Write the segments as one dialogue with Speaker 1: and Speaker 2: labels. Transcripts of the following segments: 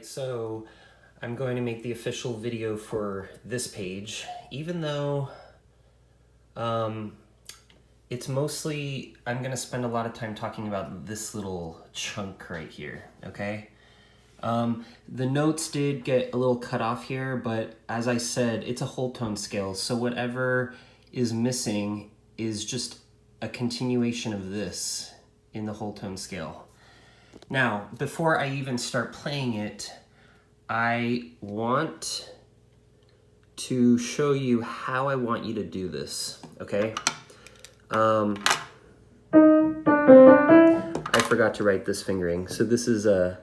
Speaker 1: right, so I'm going to make the official video for this page, even though it's mostly, I'm going to spend a lot of time talking about this little chunk right here, okay? The notes did get a little cut off here, but as I said, it's a whole tone scale, so whatever is missing is just a continuation of this in the whole tone scale. Now, before I even start playing it, I want to show you how I want you to do this, okay? I forgot to write this fingering. So this is a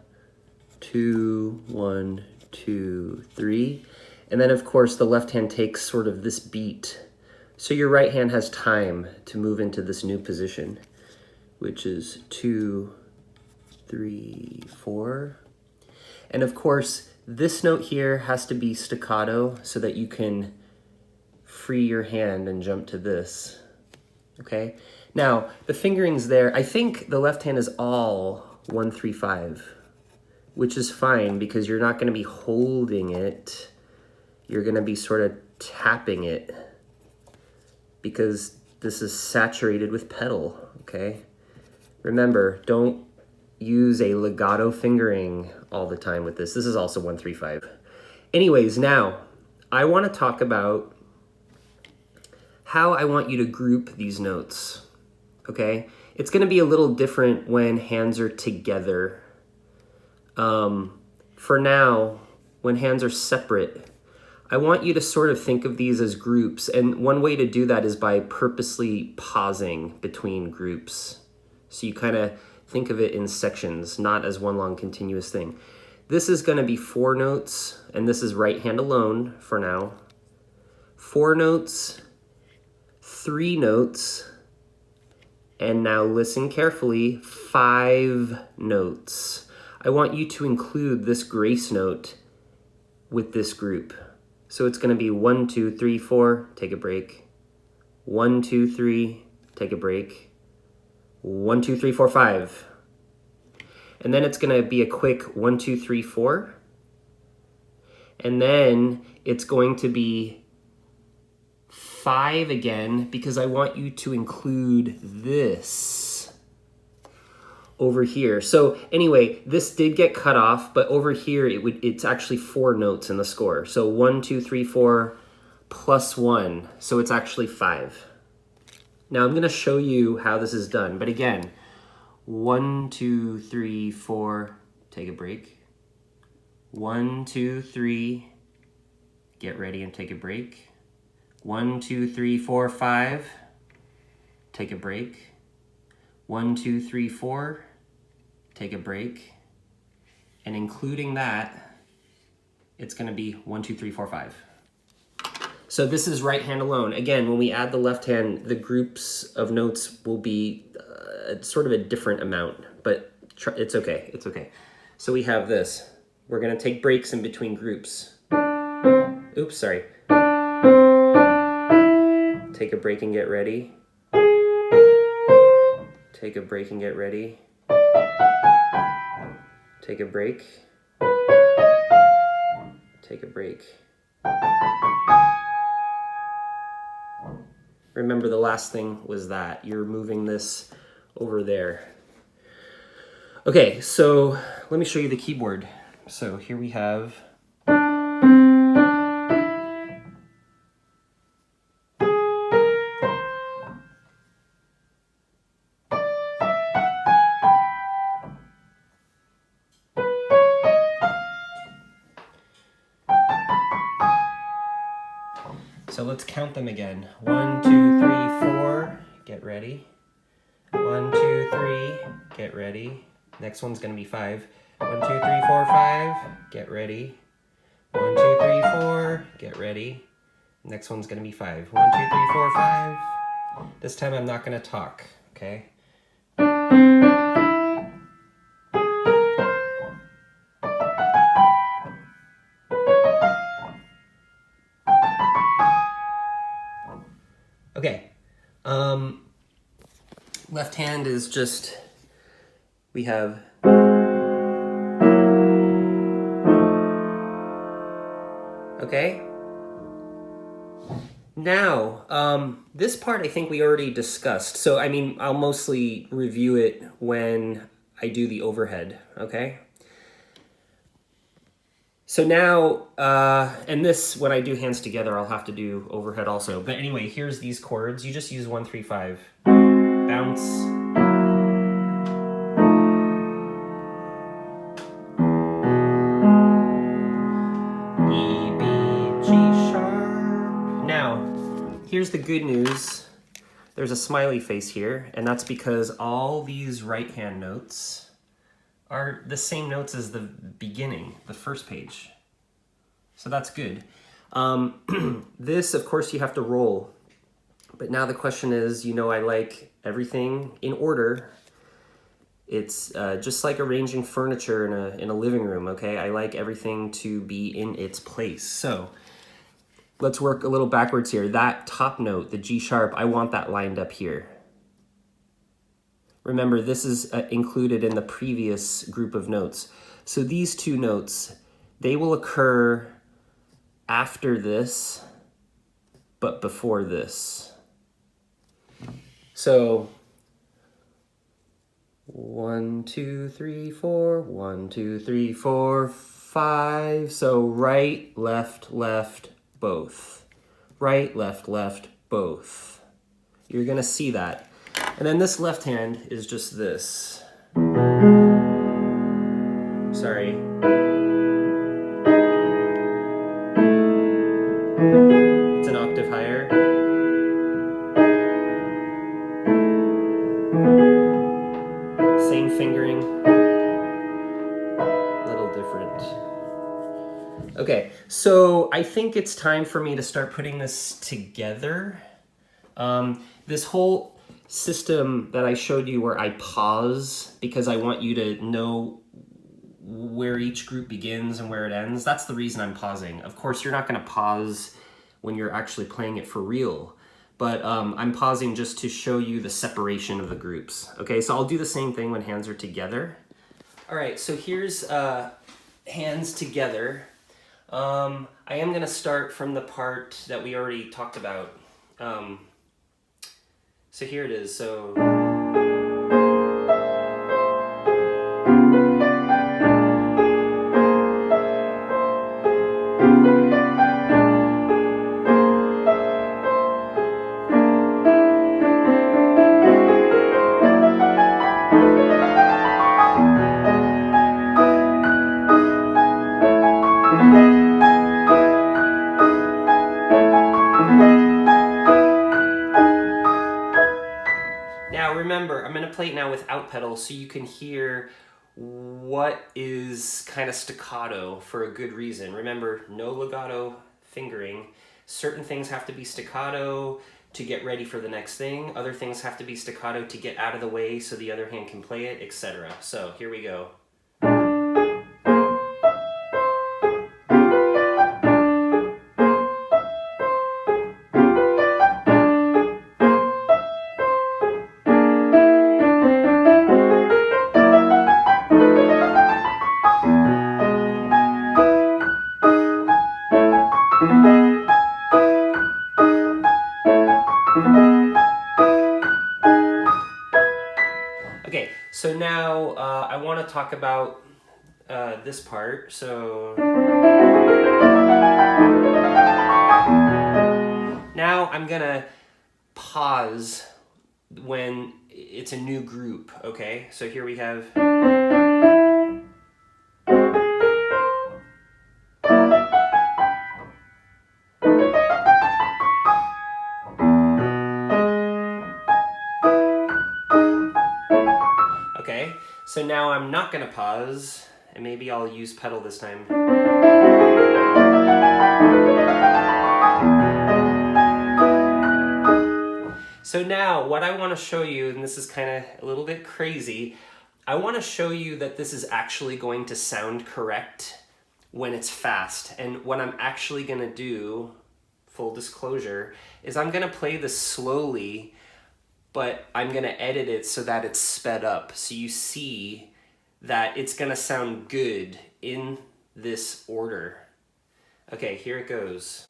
Speaker 1: 2, 1, 2, 3. And then of course the left hand takes sort of this beat. So your right hand has time to move into this new position, which is 2, 3, 4. And of course, this note here has to be staccato so that you can free your hand and jump to this, okay? Now, the fingering's there. I think the left hand is all 1, 3, 5, which is fine because you're not gonna be holding it. You're gonna be sort of tapping it because this is saturated with pedal, okay? Remember, don't use a legato fingering all the time with this. This is also 1, 3, 5. Anyways, now I want to talk about how I want you to group these notes, okay? It's going to be a little different when hands are together. For now, when hands are separate, I want you to sort of think of these as groups. And one way to do that is by purposely pausing between groups. So you kind of think of it in sections, not as one long continuous thing. This is going to be 4 notes, and this is right hand alone for now. 4 notes, 3 notes, and now listen carefully, 5 notes. I want you to include this grace note with this group. So it's going to be 1, 2, 3, 4, take a break. 1, 2, 3, take a break. 1, 2, 3, 4, 5. And then it's going to be a quick 1, 2, 3, 4. And then it's going to be 5 again because I want you to include this over here. So anyway, this did get cut off, but over here it's actually 4 notes in the score. So 1, 2, 3, 4 plus 1. So it's actually 5. Now I'm going to show you how this is done, but again, 1, 2, 3, 4, take a break. 1, 2, 3, get ready and take a break. 1, 2, 3, 4, 5, take a break. 1, 2, 3, 4, take a break. And including that, it's going to be 1, 2, 3, 4, 5. So this is right hand alone. Again, when we add the left hand, the groups of notes will be sort of a different amount, but it's okay, it's okay. So we have this. We're gonna take breaks in between groups. Oops, sorry. Take a break and get ready. Take a break and get ready. Take a break. Take a break. Remember the last thing was that you're moving this over there. Okay, so let me show you the keyboard. So here we have So let's count them again. 1, 2, 3, 4, get ready. 1, 2, 3, get ready. Next one's gonna be 5. 1, 2, 3, 4, 5, get ready. 1, 2, 3, 4, get ready. Next one's gonna be 5. 1, 2, 3, 4, 5. This time I'm not gonna talk, okay? Okay, left hand is just, we have Okay? Now, this part I think we already discussed. So, I mean, I'll mostly review it when I do the overhead, okay? So now, and this, when I do hands together, I'll have to do overhead also. But anyway, here's these chords. You just use 1, 3, 5. Bounce. E, B, G sharp. Now, here's the good news. There's a smiley face here, and that's because all these right hand notes are the same notes as the beginning, the first page. So that's good. This, of course, you have to roll. But now the question is, you know, I like everything in order. It's just like arranging furniture in a living room, okay? I like everything to be in its place. So let's work a little backwards here. That top note, the G sharp, I want that lined up here. Remember, this is included in the previous group of notes. So these two notes, they will occur after this, but before this. So 1, 2, 3, 4, 1, 2, 3, 4, 5. So right, left, left, both. Right, left, left, both. You're gonna see that. And then this left hand is just this. Sorry. It's an octave higher. Same fingering. A little different. Okay, so I think it's time for me to start putting this together. This whole system that I showed you where I pause because I want you to know where each group begins and where it ends, that's the reason I'm pausing. Of course, you're not going to pause when you're actually playing it for real, but I'm pausing just to show you the separation of the groups. Okay, so I'll do the same thing when hands are together. All right, so here's hands together. I am going to start from the part that we already talked about. So here it is. So now remember, I'm going to play it now without pedals so you can hear what is kind of staccato for a good reason. Remember, no legato fingering. Certain things have to be staccato to get ready for the next thing. Other things have to be staccato to get out of the way so the other hand can play it, etc. So here we go. Okay, so now I want to talk about this part. So now I'm going to pause when it's a new group, okay? So here we have... Okay, so now I'm not going to pause, and maybe I'll use pedal this time. So now what I want to show you, and this is kind of a little bit crazy, I want to show you that this is actually going to sound correct when it's fast. And what I'm actually going to do, full disclosure, is I'm going to play this slowly, but I'm going to edit it so that it's sped up. So you see that it's going to sound good in this order. Okay, here it goes.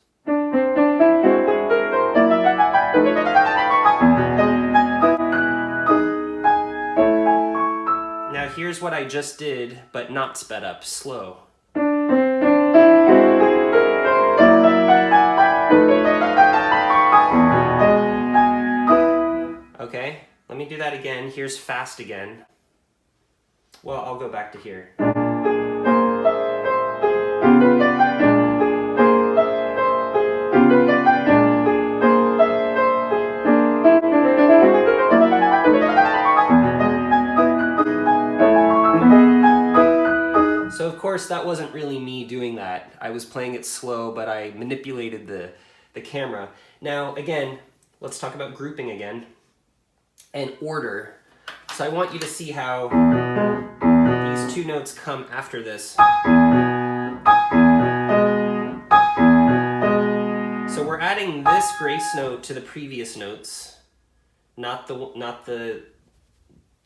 Speaker 1: Now here's what I just did, but not sped up, slow. Okay, let me do that again. Here's fast again. Well, I'll go back to here. So of course that wasn't really me doing that. I was playing it slow, but I manipulated the camera. Now again, let's talk about grouping again and order. So I want you to see how these two notes come after this. So we're adding this grace note to the previous notes, not the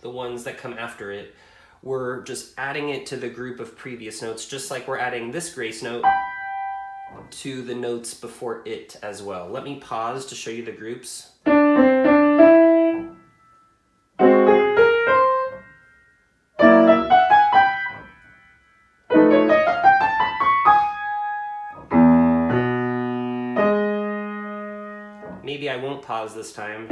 Speaker 1: ones that come after it. We're just adding it to the group of previous notes, just like we're adding this grace note to the notes before it as well. Let me pause to show you the groups. Maybe I won't pause this time.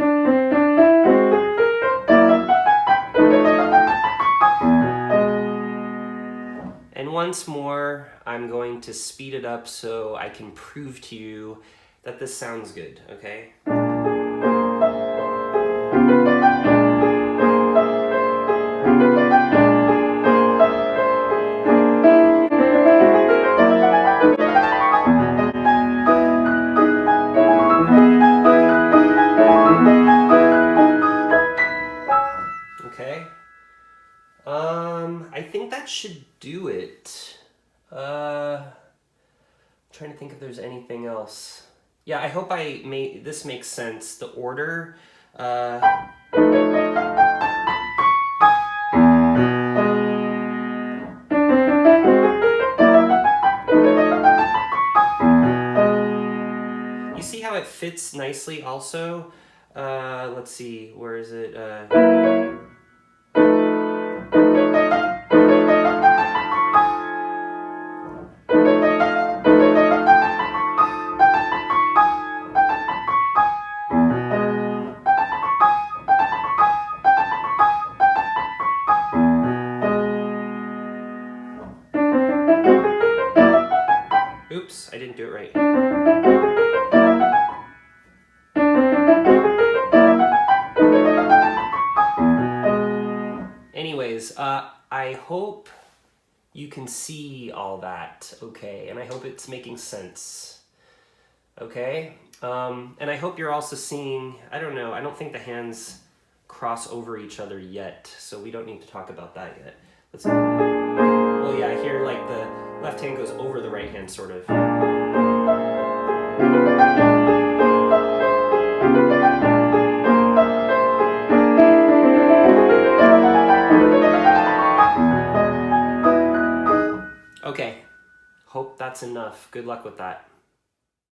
Speaker 1: And once more, I'm going to speed it up so I can prove to you that this sounds good, okay? Okay. I think that should do it. I'm trying to think if there's anything else. Yeah, I hope this makes sense. The order, you see how it fits nicely also? Let's see, where is it? Oops, I didn't do it right. Anyways, I hope you can see all that, okay? And I hope it's making sense, okay? And I hope you're also seeing, I don't know, I don't think the hands cross over each other yet, so we don't need to talk about that yet. Well, yeah, here like the left hand goes over the right hand, sort of. Okay, hope that's enough. Good luck with that.